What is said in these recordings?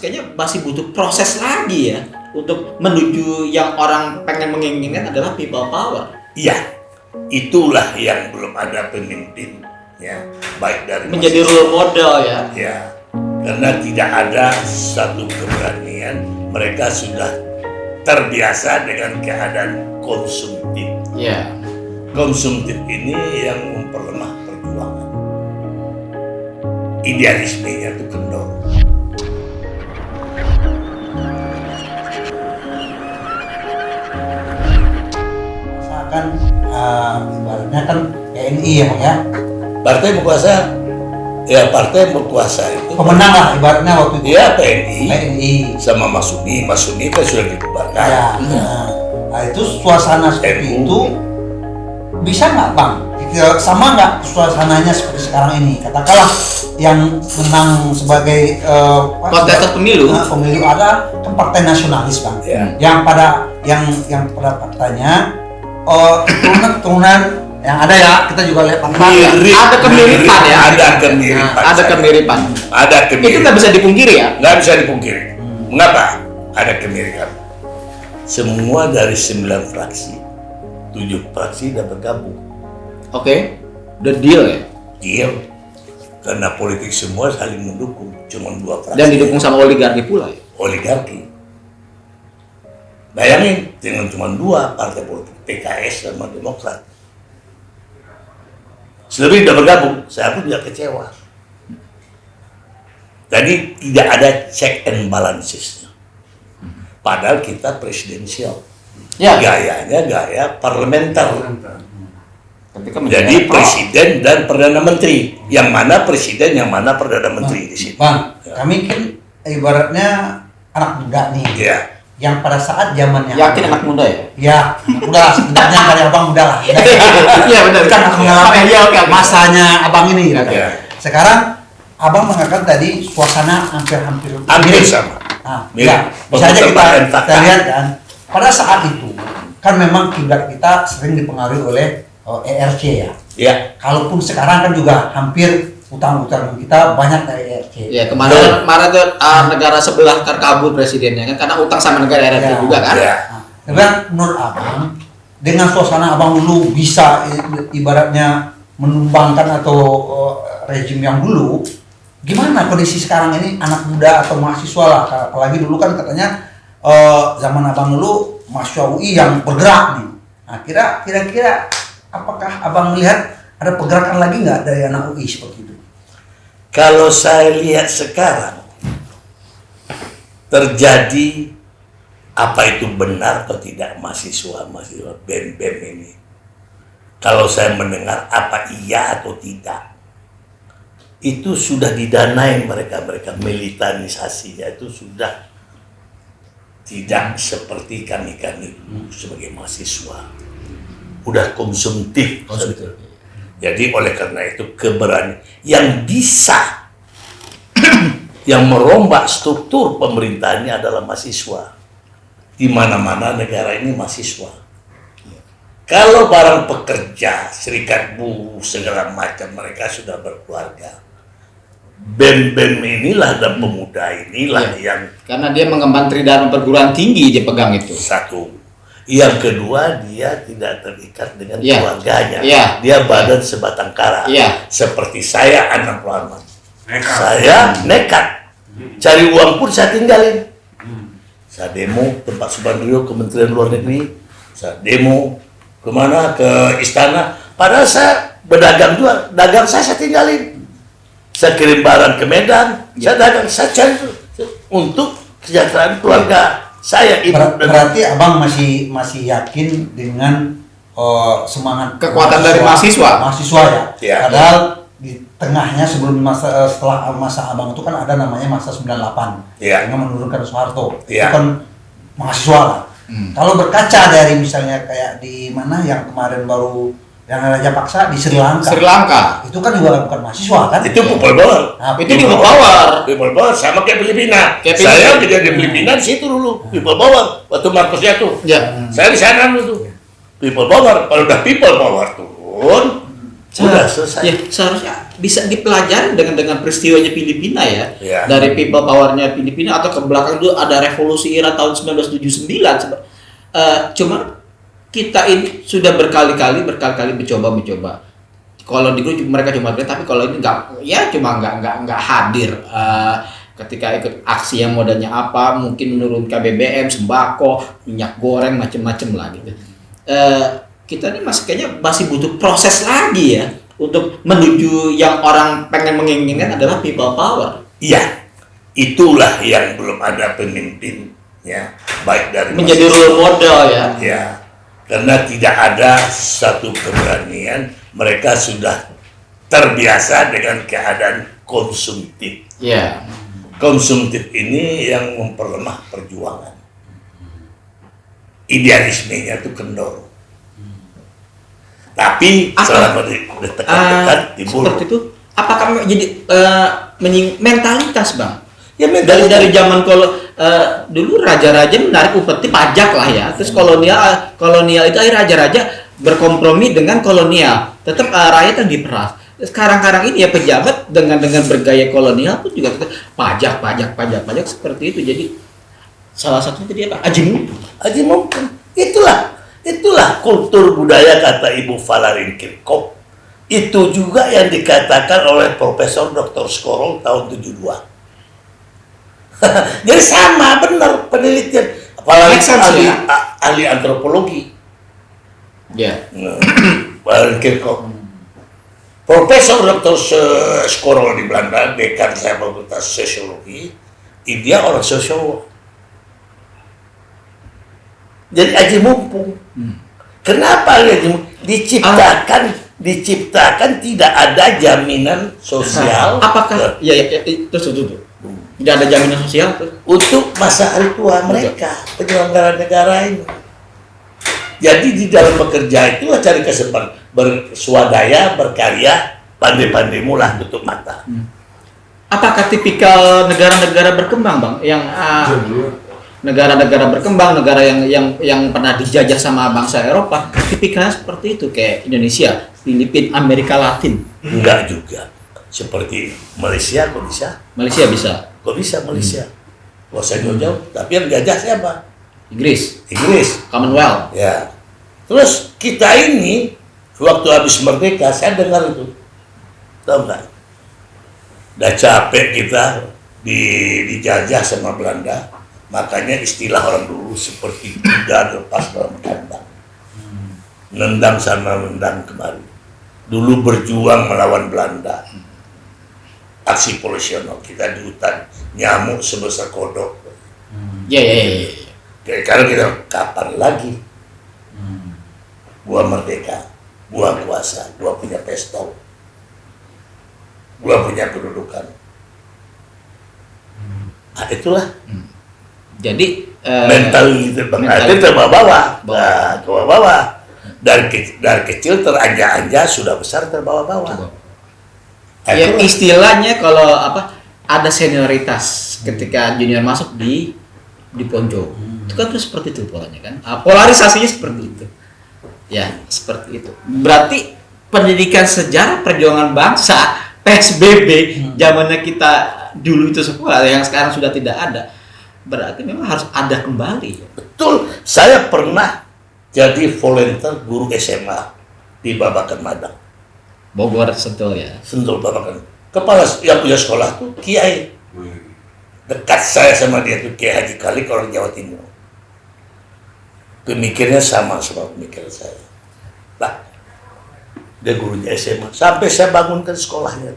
kayaknya masih butuh proses lagi ya untuk menuju yang orang pengen menginginkan adalah people power. Iya, itulah yang belum ada pemimpin ya, baik dari menjadi role model ya. Ya, karena tidak ada satu keberanian, mereka sudah terbiasa dengan keadaan konsumtif. Ya. Konsumtif ini yang memperlemah perjuangan. Idealismenya itu kendor. Misalkan ibaratnya kan TNI ya Bang ya. Partai berkuasa, ya partai berkuasa itu. Pemenang lah ibaratnya waktu itu. Iya TNI. TNI. Sama Mas Suni kan sudah dibubarkan. Ya. Nah itu suasana seperti itu bisa nggak Bang? Sama nggak suasananya seperti sekarang ini? Katakanlah yang menang sebagai kontestan pemilu ada kan partai nasionalis Bang. Ya. Yang pada faktanya turunan yang ada ya, kita juga lihat ada kemiripan ya. Ada kemiripan. Itu nggak bisa dipungkiri ya? Nggak bisa dipungkiri. Mengapa? Ada kemiripan. Semua dari 9 fraksi, 7 fraksi udah bergabung. Oke, udah deal ya? Deal. Karena politik semua saling mendukung, cuma 2 fraksi. Dan didukung sama oligarki pula ya? Oligarki. Bayangin, dengan cuma 2 partai politik, PKS sama Demokrat. Selebih udah bergabung, saya pun juga kecewa. Jadi tidak ada check and balances. Padahal kita presidensial. Ya. Gayanya gaya parlementer. Jadi Jadi presiden dan perdana menteri. Yang mana presiden, yang mana perdana menteri di situ. Bang, Ya. kami kan ibaratnya anak muda nih. Ya. Yang pada saat zamannya yakin anak muda ya? Ya, udah sebenarnya dari abang muda lah. Iya benar. Kan mengalami Oke. masanya abang ini. Ya. Sekarang abang mengatakan tadi suasana hampir Hampir sama. Nah, Mirip. ya, bisa aja Pembentukan kita lihat kan, pada saat itu kan memang kiblat kita sering dipengaruhi oleh ERC ya. Ya. Kalaupun sekarang kan juga hampir utang-utang kita banyak dari ERC. Ya kemarin tuh negara sebelah terkabul presidennya kan karena utang sama negara ERC Ya. juga kan. Ya. Nah, menurut abang dengan suasana abang dulu bisa ibaratnya menumbangkan atau rezim yang dulu, gimana kondisi sekarang ini anak muda atau mahasiswa lah, apalagi dulu kan katanya zaman abang dulu mahasiswa UI yang bergerak nih. Nah kira-kira apakah abang melihat ada pergerakan lagi nggak dari anak UI seperti itu? Kalau saya lihat sekarang terjadi apa itu benar atau tidak mahasiswa BEM ini. Kalau saya mendengar apa iya atau tidak, itu sudah didanai mereka militarisasinya itu sudah tidak seperti kami dulu sebagai mahasiswa, udah konsumtif. Jadi oleh karena itu keberanian yang bisa yang merombak struktur pemerintahannya adalah mahasiswa. Di mana-mana negara ini mahasiswa. Kalau barang pekerja, serikat buruh segala macam mereka sudah berkeluarga. BEM inilah dan pemuda inilah yang karena dia mengemban tridharma perguruan tinggi dia pegang itu. satu. Yang kedua, dia tidak terikat dengan Ya. keluarganya. Ya. Dia badan sebatang kara. Ya. Seperti saya, anak Rahman. Saya nekat. Cari uang pun saya tinggalin. Saya demo tempat Subandrio, Kementerian Luar Negeri. Saya demo kemana? Ke istana. Padahal saya berdagang juga. Dagang saya tinggalin. Saya kirim barang ke Medan. Saya dagang, saya cari untuk kesejahteraan keluarga. Saya ibu Berarti abang masih yakin dengan semangat Kekuatan dari mahasiswa ya. Ya. Padahal di tengahnya setelah masa abang itu kan ada namanya masa 98 Ya. dengan menurunkan Soeharto. Ya. Itu kan mahasiswa lah. Kalau berkaca dari misalnya kayak di mana yang kemarin baru yang Raja Paksa di Sri Lanka. Itu kan juga bukan mahasiswa kan? itu people power. Nah, Itu people power. People power sama kayak Filipina. Kayak Saya Filipina. kerja di Filipina di situ dulu. People power waktu Marcos jatuh. Ya. Saya di sana dulu tuh. People power. Kalau udah people power turun, Udah selesai. Ya, seharusnya bisa dipelajari dengan peristiwanya Filipina ya. Ya. Dari people powernya Filipina atau ke belakang dulu ada revolusi Iran tahun 1979. Cuma kita ini sudah berkali-kali mencoba. Kalau di grup mereka cuma bilang, tapi kalau ini nggak hadir. Ketika ikut aksi yang modalnya apa, mungkin menurunkan BBM, sembako, minyak goreng, macem-macem lah gitu. Kita ini kayaknya masih butuh proses lagi ya untuk menuju yang orang pengen menginginkan adalah people power. Iya, itulah yang belum ada pemimpinnya, baik dari Menjadi role model ya. Ya, karena tidak ada satu keberanian, mereka sudah terbiasa dengan keadaan konsumtif. Ya. Konsumtif ini yang memperlemah perjuangan. Idealismenya itu kendor. Tapi selama dekat-dekat timbul. Seperti itu. Apakah jadi mentalitas, Bang? Ya, dari zaman kalau dulu raja-raja menarik upeti pajak lah ya. Terus kolonial itu raja-raja berkompromi dengan kolonial. Tetap rakyat yang diperas. Sekarang ini ya pejabat dengan bergaya kolonial pun juga pajak seperti itu. Jadi salah satunya tadi apa? Aji mumpung. Itulah kultur budaya, kata Ibu Valarin Kirchhoff. Itu juga yang dikatakan oleh Profesor Dr. Skorol tahun 72. Jadi sama benar penelitian. Apalagi ahli antropologi. Ya. Valarin Kirchhoff. Profesor Dr. Skorol di Belanda, dekan saya fakultas sosiologi, dia orang sosiolog. Jadi aji mumpung. Kenapa aji mumpung? Diciptakan tidak ada jaminan sosial. Apakah itu tidak ada jaminan sosial tuh untuk masa hari tua mereka, penyelenggara negara ini. Jadi di dalam bekerja itu cari kesempatan, berswadaya, berkarya, pandai-pandai mulah tutup mata. Apakah tipikal negara-negara berkembang, Bang, yang negara-negara berkembang, negara yang pernah dijajah sama bangsa Eropa, tipikalnya seperti itu, kayak Indonesia, Filipina, Amerika Latin? Enggak juga. Seperti Malaysia, kok bisa? Malaysia bisa. Kok bisa Malaysia? Gak usah jauh-jauh. Tapi yang dijajah siapa? Inggris. Commonwealth. Ya. Terus kita ini waktu habis merdeka, saya dengar itu, tahu nggak? Udah capek kita dijajah sama Belanda. Makanya istilah orang dulu seperti kuda lepas dalam kandang. Nendang sana, nendang kemari. Dulu berjuang melawan Belanda. Aksi polisional kita di hutan, nyamuk sebesar kodok. Ya. Karena kita kapan lagi? Gua merdeka, gua kuasa, gua punya pistol, gua punya kedudukan. Nah, itulah. Jadi mental itu terbawa-bawa. Nah, terbawa-bawa. Dari kecil teranja-anja, sudah besar terbawa-bawa. Ya, istilahnya kalau ada senioritas ketika junior masuk di ponco. Itu kan terus seperti itu polanya kan. Polarisasinya seperti itu. Ya, seperti itu. Berarti pendidikan sejarah perjuangan bangsa PSBB zamannya kita dulu itu sekolah yang sekarang sudah tidak ada. Berarti memang harus ada kembali. Betul. Saya pernah jadi volunteer guru SMA di Babakan Madang. Bogor, Sentul ya. Sentul Babakan. Kepala yang punya sekolah tuh Kiai. Dekat saya sama dia tuh Kiai Haji Kalik, orang Jawa Timur. Pemikirnya sama pemikiran saya. Nah, dia gurunya SMA. Sampai saya bangunkan sekolahnya.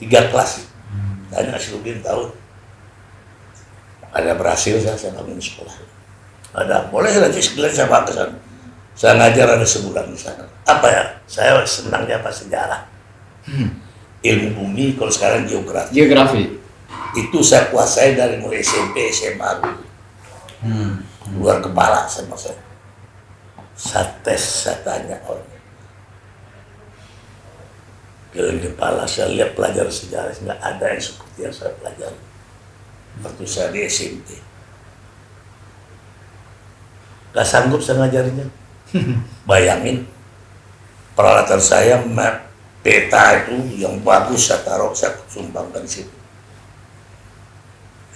3 kelas. Tanya Asluddin tahu. Ada berhasil saya bangun sekolah. Ada, boleh nanti sekalian saya bawa ke sana. Saya ngajar ada sebulan di sana. Apa ya? Saya senangnya sejarah. Ilmu bumi, kalau sekarang geografi. Itu saya kuasai dari mulai SMP, SMA dulu. Luar kepala sama saya. Saya tes, saya tanya orang. Keliling kepala, saya lihat pelajar sejarah, nggak ada yang seperti yang saya pelajari. Waktu saya di SMP. Gak sanggup saya ngajarinya. Bayangin, peralatan saya map peta itu yang bagus saya taruh, saya sumbangkan di situ.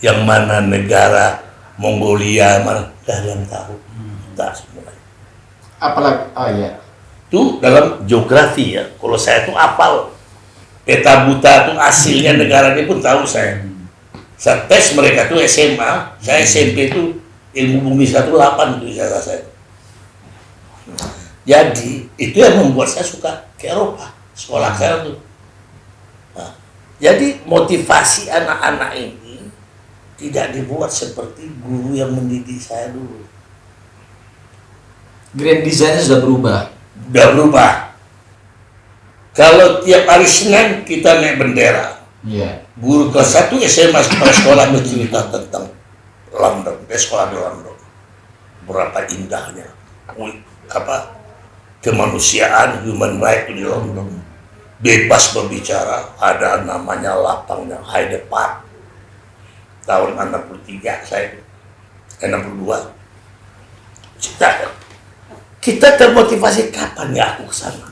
Yang mana negara Mongolia, mana nggak ada yang tahu, tak semua. Apalagi, oh iya. Itu dalam geografi ya. Kalau saya tuh apal peta buta tuh hasilnya negara ini pun tahu saya. Saya tes mereka tuh SMA, saya SMP itu ilmu bumi 18 itu saya. Jadi itu yang membuat saya suka ke Eropa, sekolah saya tuh. Nah, jadi motivasi anak-anak ini tidak dibuat seperti guru yang mendidik saya dulu. Grand design sudah berubah. Udah berubah. Kalau tiap hari Senin kita naik bendera. Iya. Guru kelas 1 SMA sekolah bercerita tentang London, sekolah di London. Berapa indahnya, kemanusiaan, human right di London. Bebas berbicara, ada namanya lapangnya Hyde Park. Tahun 63 saya, 62. Kita termotivasi kapan ya aku kesana?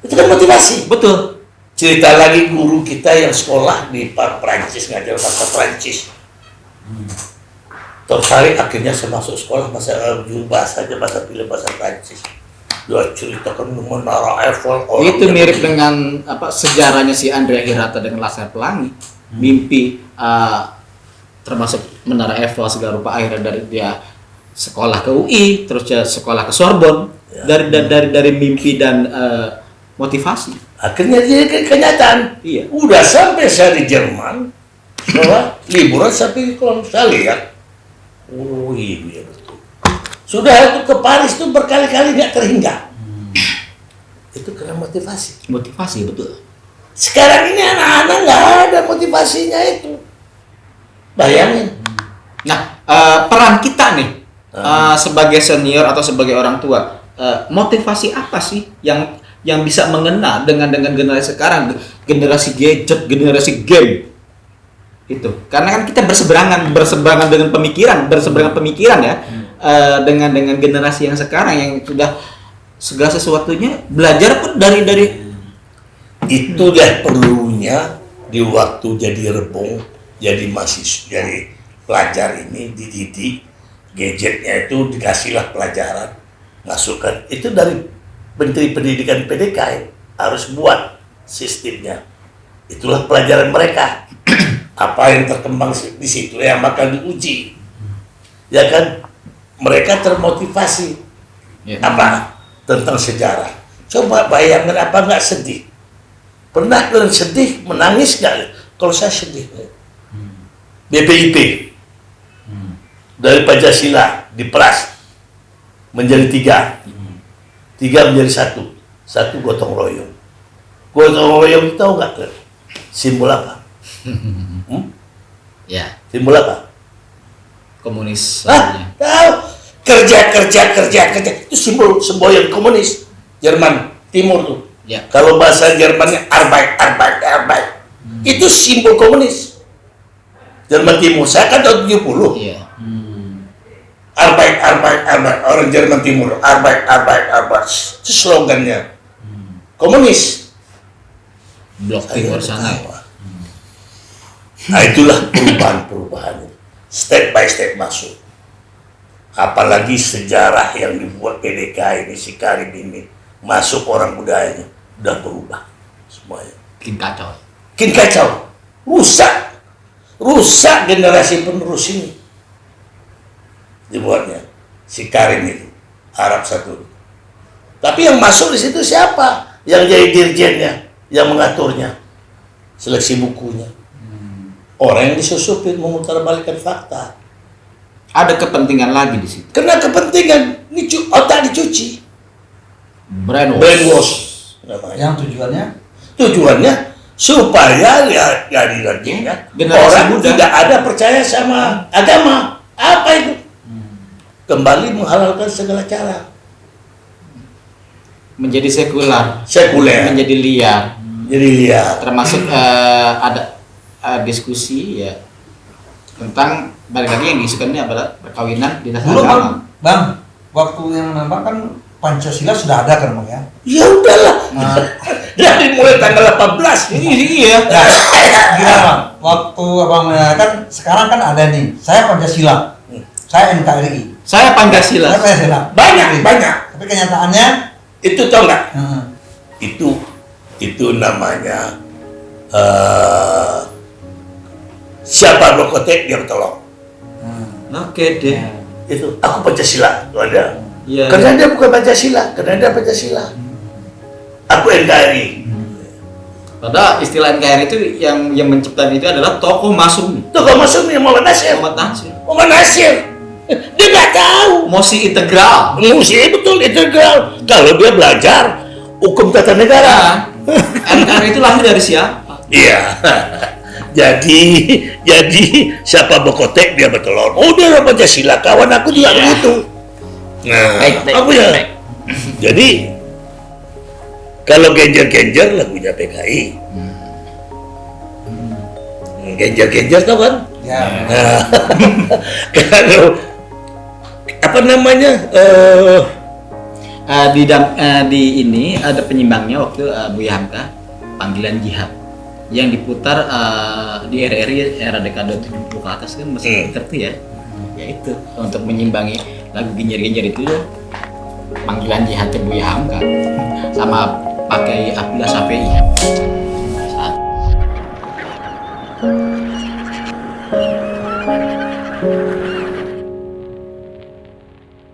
Itu kan motivasi. Betul. Cerita lagi guru kita yang sekolah di Prancis, ngajar bahasa Prancis. Tertarik akhirnya saya masuk sekolah bahasa film bahasa Prancis. Dia ceritakan menara Eiffel. Itu mirip dengan sejarahnya si Andrea Hirata dengan Laskar Pelangi. Mimpi termasuk menara Eiffel segala rupa, akhirnya dari dia sekolah ke UI, terus dia sekolah ke Sorbonne. Ya. Dari mimpi dan motivasi. Akhirnya jadi kenyataan. Iya. Udah sampai saya di Jerman, sekolah liburan sampai kalau saya lihat, oh iya betul. Sudah itu ke Paris tuh berkali-kali nggak terhingga. Itu karena motivasi. Motivasi betul. Sekarang ini anak-anak nggak ada motivasinya itu. Bayangin. Nah, peran kita nih sebagai senior atau sebagai orang tua, motivasi apa sih yang bisa mengena dengan generasi sekarang, generasi gadget, generasi game itu? Karena kan kita berseberangan dengan pemikiran ya, dengan generasi yang sekarang yang sudah segala sesuatunya belajar pun dari itu dah perlunya di waktu jadi rebung, jadi mahasiswa, jadi pelajar ini dididik, gadgetnya itu dikasihlah pelajaran, masukkan itu dari Menteri Pendidikan PDK harus buat sistemnya. Itulah pelajaran mereka. Apa yang terkembang di situ yang akan diuji. Ya kan? Mereka termotivasi. Ya. Apa? Tentang sejarah. Coba bayangkan apa nggak sedih? Pernah kalian sedih, menangis nggak? Kalau saya sedih. BPIP. Dari Pancasila diperas menjadi 3 menjadi 1 gotong royong. Gotong royong tahu nggak kan? Simbol apa? Ya. Simbol apa? Komunis. Tahu. Kerja itu simbol semboyan komunis. Jerman Timur tuh. Ya. Kalau bahasa Jermannya Arbeit. Itu simbol komunis. Jerman Timur. Saya kan tahun 70. Iya. Arbeit, orang Jerman Timur, Arbeit, itu slogannya. Komunis. Blok Timur sana. Nah itulah perubahan. Step by step masuk. Apalagi sejarah yang dibuat PDK ini, si Karim ini, masuk orang budayanya, udah berubah semuanya. Makin kacau. Rusak generasi penerus ini. Dibuatnya si Karim itu Arab satu. Tapi yang masuk di situ siapa? Yang jadi dirjennya, yang mengaturnya, seleksi bukunya. Orang yang disusupin memutarbalikkan fakta. Ada kepentingan lagi di situ. Kena kepentingan, otak dicuci. Brainwash. Yang Tujuannya supaya ya nantinya orang muda tidak ada percaya sama agama. Apa itu? Kembali menghalalkan segala cara. Menjadi sekuler. Menjadi liar. Termasuk ada diskusi ya tentang balik lagi yang diisukan ini adalah perkawinan di atas agama. Bang, waktu yang menambah kan Pancasila sudah ada kan Bang ya? Ya udahlah. Nah, Dari mulai tanggal 18 ini. Iya. nah, gimana Bang? Waktu Abang kan sekarang kan ada nih, saya Pancasila, saya NKRI, Saya Pancasila. saya Pancasila. Banyak. Tapi kenyataannya, Itu tau nggak? hmm, Itu namanya siapa berkotek dia bertolong. Oke deh. Itu aku Pancasila, itu ada. Iya. Karena dia bukan Pancasila, karena dia Pancasila. Aku NKRI. Padahal istilah NKRI itu yang menciptakan itu adalah tokoh Masumi. Tuh kamu masuk yang Muhammad Nasir. Muhammad Nasir. Dia nggak tahu. Mosi integral. Musik betul integral. Kalau dia belajar hukum tata negara. NKRI itu lahir dari siapa? Iya. jadi siapa berkotek dia bertelur. Oh dia orang Pancasila, kawan aku juga begitu. Nah, Baik. aku ya. Jadi kalau genjer-genjer lagunya PKI. Genjer-genjer tau kan? ya, Nah, kalau apa namanya? Di ini ada penyimbangnya waktu Buya Hamka, Panggilan Jihad, yang diputar di RRI era dekade 70 ke atas kan masih ngerti ya. Ya itu untuk menyimbangi lagu genjer-genjer itu ya, Panggilan Jihad Buya Hamka sama pakai Abdullah Safei.